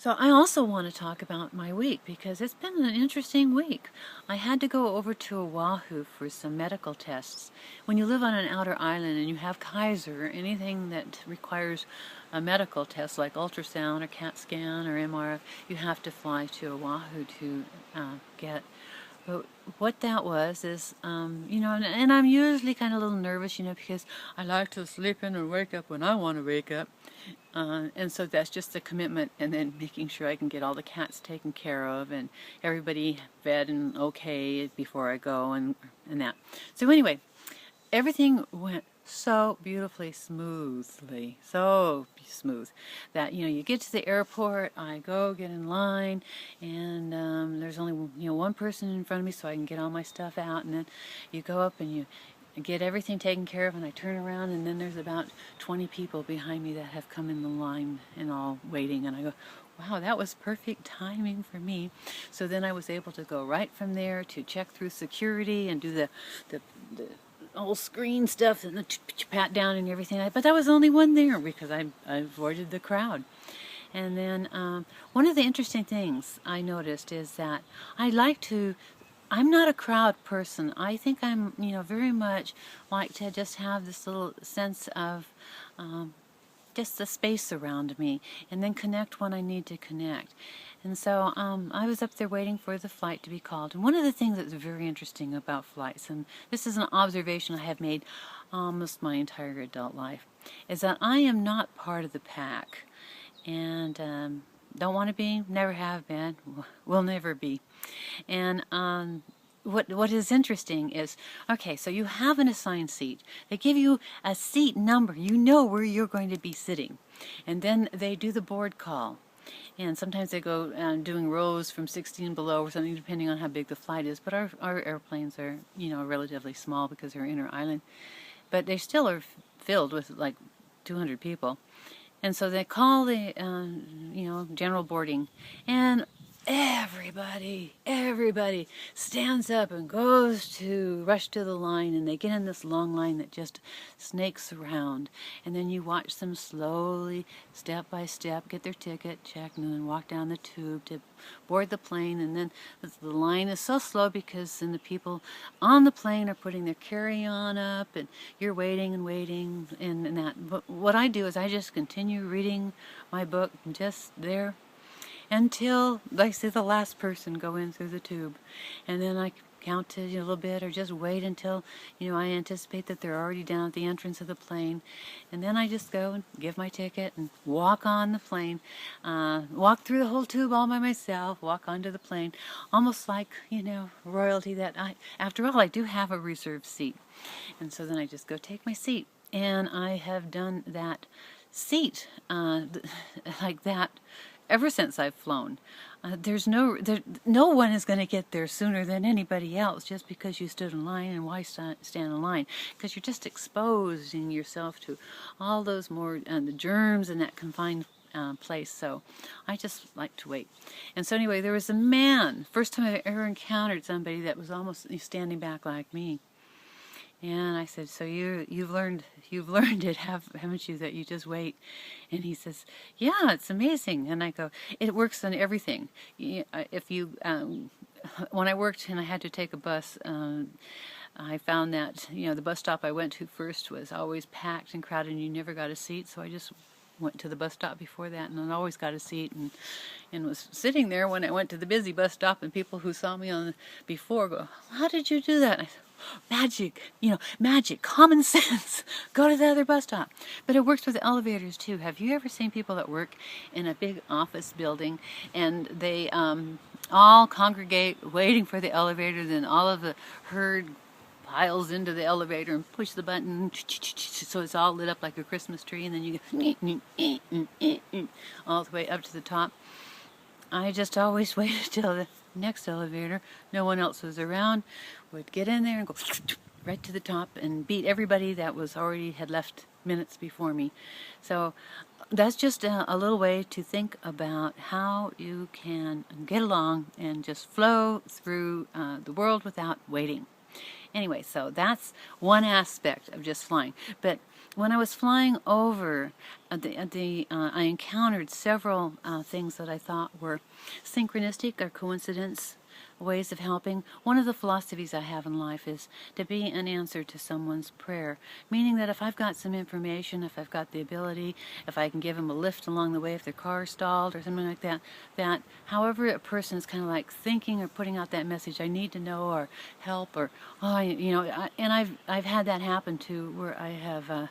So I also want to talk about my week because it's been an interesting week. I had to go over to Oahu for some medical tests. When you live on an outer island and you have Kaiser, anything that requires a medical test like ultrasound or CAT scan or MRI, you have to fly to Oahu to get. But what that was is, and I'm usually kind of a little nervous, because I like to sleep in and wake up when I want to wake up. And so that's just the commitment, and then making sure I can get all the cats taken care of and everybody fed and okay before I go and that. So anyway, everything went so beautifully smoothly, so smooth that you get to the airport. I go get in line, and there's only one person in front of me, so I can get all my stuff out. And then you go up and you get everything taken care of, and I turn around, and then there's about 20 people behind me that have come in the line and all waiting, and I go, wow, that was perfect timing for me. So then I was able to go right from there to check through security and do the whole screen stuff and the pat down and everything. But that was the only one there because I avoided the crowd. And then one of the interesting things I noticed is that I'm not a crowd person. I think I'm, very much like to just have this little sense of just the space around me, and then connect when I need to connect. And so I was up there waiting for the flight to be called. And one of the things that's very interesting about flights, and this is an observation I have made almost my entire adult life, is that I am not part of the pack. And don't want to be, never have been, will never be. And what is interesting is, okay, so you have an assigned seat. They give you a seat number. You know where you're going to be sitting. And then they do the board call. And sometimes they go doing rows from 16 below or something, depending on how big the flight is. But our airplanes are, relatively small because they're inner island. But they still are filled with like 200 people. And so they call the, general boarding. And everybody stands up and goes to rush to the line, and they get in this long line that just snakes around. And then you watch them slowly, step by step, get their ticket checked, and then walk down the tube to board the plane. And then the line is so slow because then the people on the plane are putting their carry-on up, and you're waiting and waiting and that. But what I do is I just continue reading my book just there until I see the last person go in through the tube. And then I count to a little bit, or just wait until I anticipate that they're already down at the entrance of the plane. And then I just go and give my ticket and walk on the plane, walk through the whole tube all by myself, walk onto the plane, almost like royalty. That after all, I do have a reserved seat. And so then I just go take my seat. And I have done that seat like that ever since I've flown. No one is going to get there sooner than anybody else just because you stood in line. And why stand in line? Because you're just exposing yourself to all those more the germs in that confined place. So I just like to wait. And so anyway, there was a man, first time I've ever encountered somebody that was almost standing back like me. And I said, so you've learned it, haven't you, that you just wait? And he says, yeah, it's amazing. And I go, it works on everything. If you, when I worked and I had to take a bus, I found that the bus stop I went to first was always packed and crowded, and you never got a seat. So I just went to the bus stop before that, and I always got a seat, and was sitting there when I went to the busy bus stop, and people who saw me before go, how did you do that? And I said, magic, magic, common sense. Go to the other bus stop. But it works with elevators too. Have you ever seen people that work in a big office building, and they all congregate waiting for the elevator, then all of the herd piles into the elevator and push the button so it's all lit up like a Christmas tree, and then you go all the way up to the top? I just always waited till the next elevator, no one else was around, would get in there and go right to the top and beat everybody that was already had left minutes before me. So that's just a little way to think about how you can get along and just flow through the world without waiting. Anyway, so that's one aspect of just flying. But when I was flying over, I encountered several things that I thought were synchronistic or coincidence ways of helping. One of the philosophies I have in life is to be an answer to someone's prayer, meaning that if I've got some information, if I've got the ability, if I can give them a lift along the way if their car stalled or something like that, that however a person is kind of like thinking or putting out that message, I need to know or help or, oh, you know, and I've had that happen too, where I have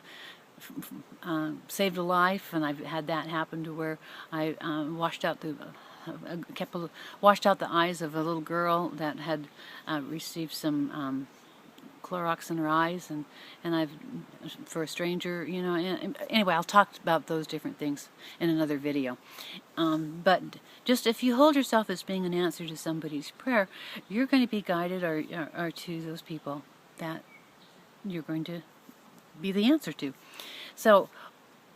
saved a life, and I've had that happen to where I washed out the eyes of a little girl that had received some Clorox in her eyes, and I've, for a stranger, you know, and anyway, I'll talk about those different things in another video. But just if you hold yourself as being an answer to somebody's prayer, you're going to be guided or to those people that you're going to be the answer to. So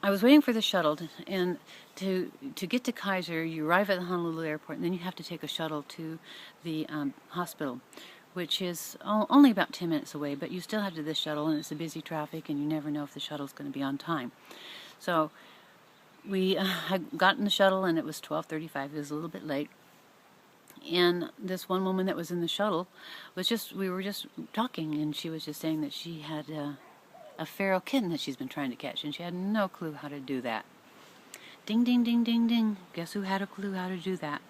I was waiting for the shuttle, and to get to Kaiser, you arrive at the Honolulu airport, and then you have to take a shuttle to the hospital, which is only about 10 minutes away, but you still have to do this shuttle, and it's a busy traffic, and you never know if the shuttle's going to be on time. So we had gotten in the shuttle, and it was 12:35. It was a little bit late. And this one woman that was in the shuttle we were just talking, and she was just saying that she had a feral kitten that she's been trying to catch, and she had no clue how to do that. Ding, ding, ding, ding, ding. Guess who had a clue how to do that?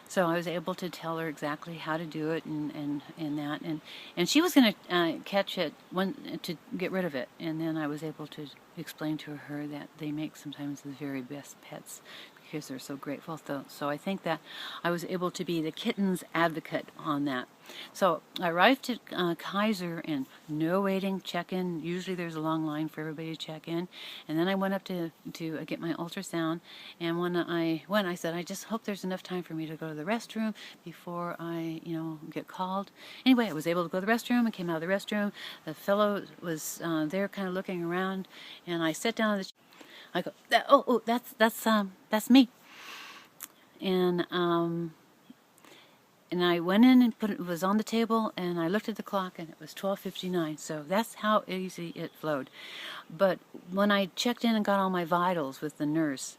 So I was able to tell her exactly how to do it and that. And she was going to catch it to get rid of it. And then I was able to explain to her that they make sometimes the very best pets because they're so grateful. So I think that I was able to be the kitten's advocate on that. So I arrived at Kaiser, and no waiting, check-in. Usually there's a long line for everybody to check in. And then I went up to get my ultrasound. And when I went, I said, I just hope there's enough time for me to go to the restroom before I, you know, get called. Anyway, I was able to go to the restroom. I came out of the restroom. The fellow was there kind of looking around. And I sat down on the I go, oh, that's me. And I went in and it was on the table, and I looked at the clock, and it was 12:59. So that's how easy it flowed. But when I checked in and got all my vitals with the nurse,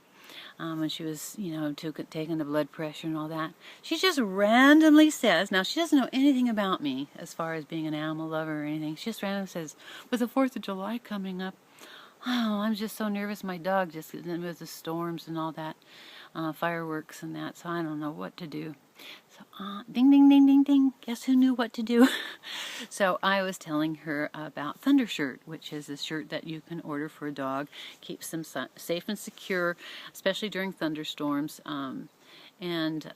when she was, you know, taking the blood pressure and all that, she just randomly says, now she doesn't know anything about me as far as being an animal lover or anything. She just randomly says, with the 4th of July coming up, oh, I'm just so nervous. My dog just with the storms and all that, fireworks and that, so I don't know what to do. So, ding, ding, ding, ding, ding. Guess who knew what to do? So I was telling her about Thunder Shirt, which is a shirt that you can order for a dog. Keeps them safe and secure, especially during thunderstorms. And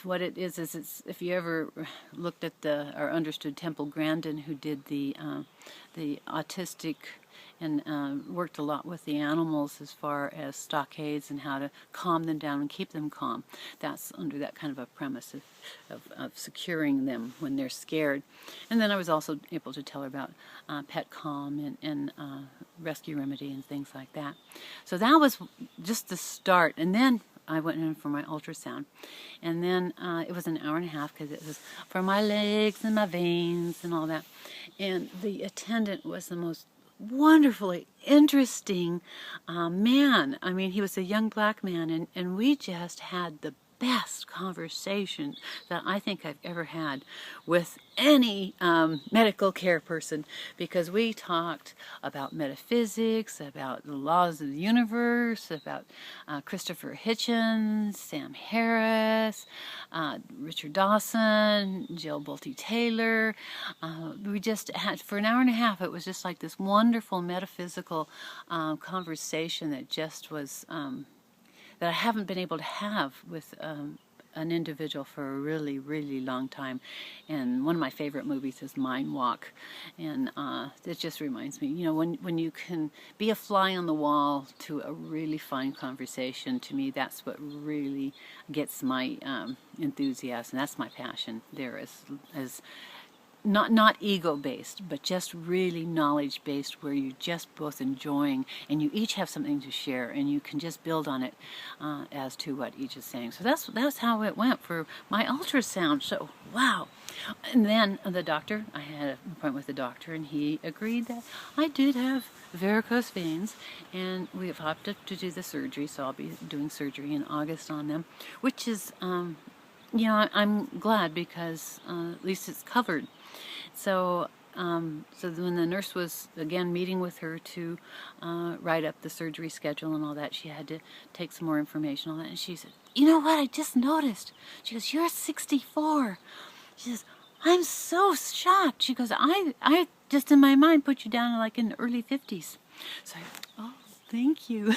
what it is it's, if you ever looked at or understood Temple Grandin, who did the autistic and worked a lot with the animals as far as stockades and how to calm them down and keep them calm. That's under that kind of a premise of securing them when they're scared. And then I was also able to tell her about Pet Calm and Rescue Remedy and things like that. So that was just the start. And then I went in for my ultrasound, and then it was an hour and a half because it was for my legs and my veins and all that. And the attendant was the most wonderfully interesting man. I mean, he was a young black man, and we just had the best conversation that I think I've ever had with any medical care person, because we talked about metaphysics, about the laws of the universe, about Christopher Hitchens, Sam Harris, Richard Dawson, Jill Bolte Taylor. We just had, for an hour and a half, it was just like this wonderful metaphysical conversation that just was that I haven't been able to have with an individual for a really, really long time. And one of my favorite movies is Mind Walk. And it just reminds me, you know, when you can be a fly on the wall to a really fine conversation, to me, that's what really gets my enthusiasm. That's my passion there, as not ego-based, but just really knowledge-based, where you're just both enjoying and you each have something to share and you can just build on it as to what each is saying. So that's how it went for my ultrasound. So wow. And then the doctor, I had an appointment with the doctor, and he agreed that I did have varicose veins, and we have opted to do the surgery, so I'll be doing surgery in August on them, which is you know, I'm glad because at least it's covered. So, so when the nurse was again meeting with her to write up the surgery schedule and all that, she had to take some more information on that. And she said, "You know what? I just noticed." She goes, "You're 64." She says, "I'm so shocked." She goes, "I just in my mind put you down like in the early 50s." So, oh. Thank you.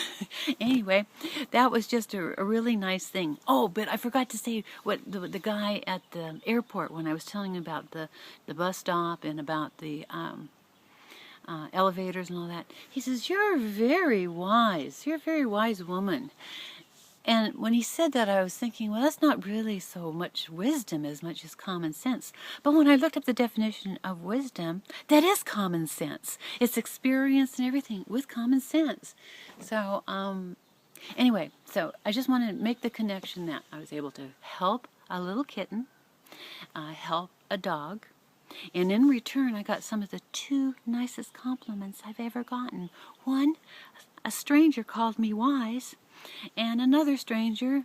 Anyway, that was just a really nice thing. Oh, but I forgot to say what the guy at the airport, when I was telling him about the bus stop and about the elevators and all that, he says, "You're very wise. You're a very wise woman." And when he said that, I was thinking, well, that's not really so much wisdom as much as common sense. But when I looked up the definition of wisdom, that is common sense. It's experience and everything with common sense. So, anyway, so I just wanted to make the connection that I was able to help a little kitten, help a dog, and in return, I got some of the 2 nicest compliments I've ever gotten. One, a stranger called me wise, and another stranger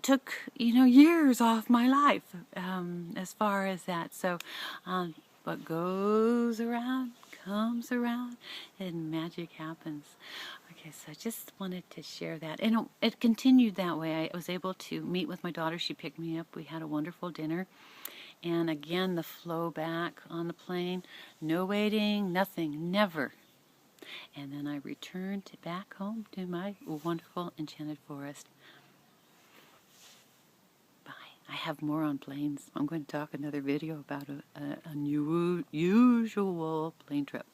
took, you know, years off my life as far as that. So what goes around comes around, and magic happens. Okay, so I just wanted to share that. And it continued that way. I was able to meet with my daughter. She picked me up. We had a wonderful dinner. And again, the flow back on the plane. No waiting, nothing, never. And then I returned back home to my wonderful enchanted forest. Bye. I have more on planes. I'm going to talk another video about an unusual plane trip.